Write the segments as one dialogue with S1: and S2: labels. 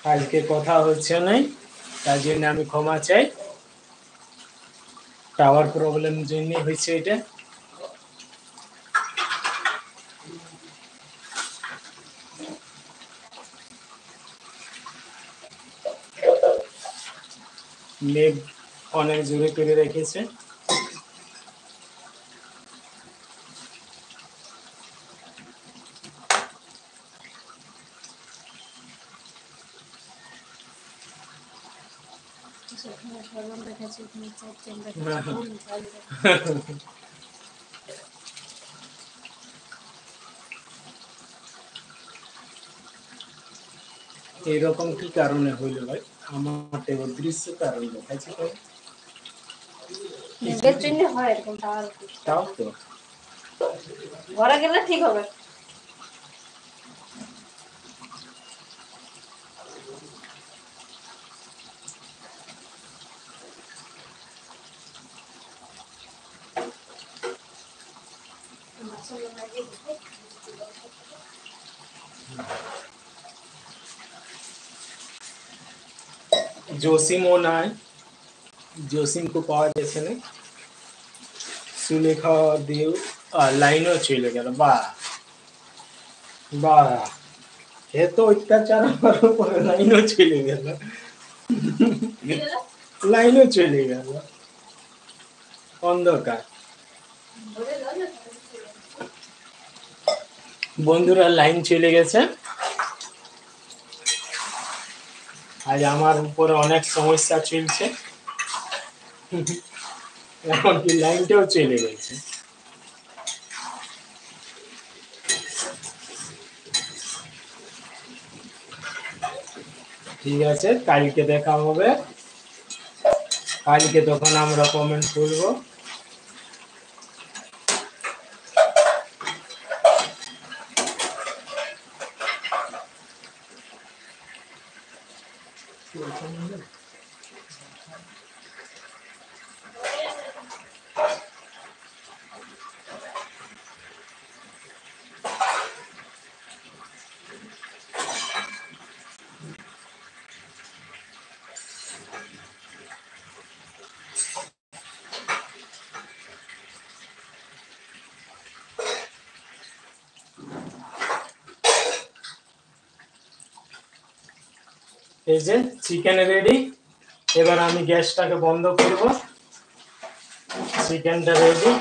S1: আজকে কথা হচ্ছে না, তার জন্য আমি ক্ষমা চাই। টাওয়ার প্রবলেম জন্য হয়েছে এটা। মেঘ অনেক জোরে করে রেখেছে। এরকম কি কারণে হইল ভাই? আমার তো অদৃশ্য কারণ দেখাচ্ছে তো। তাও তো
S2: ঘরে গেলে ঠিক হবে।
S1: জসিমও নাই, জসিমকে পাওয়া যাচ্ছে না। সুলেখা দেও লাইনও চলে গেল। বাহ বাহ, এত অত্যাচার আমার উপরে, লাইনও চলে গেল। লাইনও চলে গেল, অন্ধকার। বন্ধুরা লাইন চলে গেছে। আজ আমার উপরে অনেক সমস্যা চলছে, এমনকি লাইনটাও চলে গেছে। ঠিক আছে, কালকে দেখা হবে। কালকে তখন আমরা কমেন্ট করবো। এই যে চিকেন রেডি। এবার আমি গ্যাসটাকে বন্ধ করব। চিকেনটা রেডি।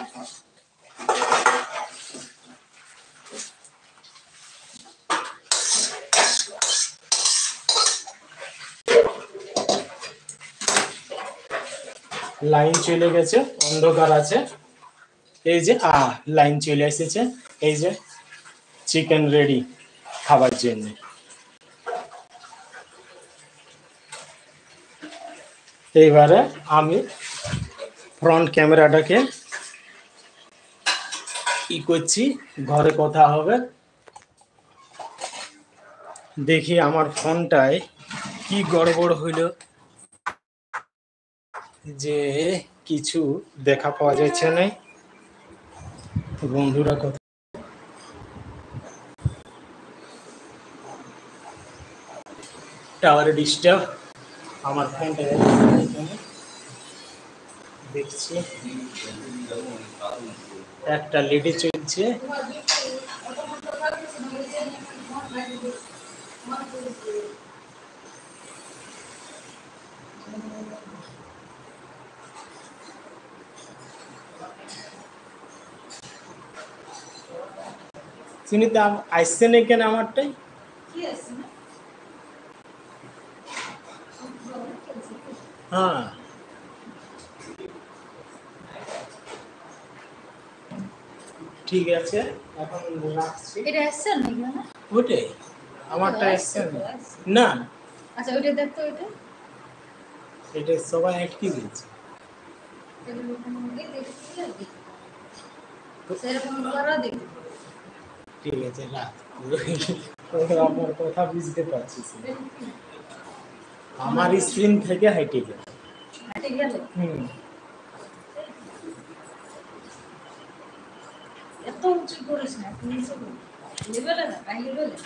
S1: লাইন চলে গেছে, অন্ধকার আছে। এই যে লাইন চলে এসেছে। এই যে চিকেন রেডি খাবার জন্য। এইবারে আমি ফ্রন্ট ক্যামেরাটাকে ই করছি, ঘরে কথা হবে। দেখি আমার ফোনটায় কি গড়বড় হইল, যে কিছু দেখা পাওয়া যাচ্ছে না। বন্ধুরা কথা টাওয়ারে ডিস্টার্ব, আমার ফোনটা দেখছি একটা লেডি চলছে। সুনিতা আসছে না কেন আমারটাই? হ্যাঁ ঠিক আছে, এখন রাখছি।
S2: এটা আসছে নাকি না?
S1: ওটাই আমারটা আসছে না।
S2: আচ্ছা ওটা দেখো, এটা
S1: এটা সবাই আটকে দিয়েছে। ঠিক আছে রাখ, আমার কথা বুঝতে পারছিস। আমার স্ক্রিন থেকে হাইটে গেল।
S2: এত উঁচু করিস না, নিচে লেভেলে না, হাই লেভেলে।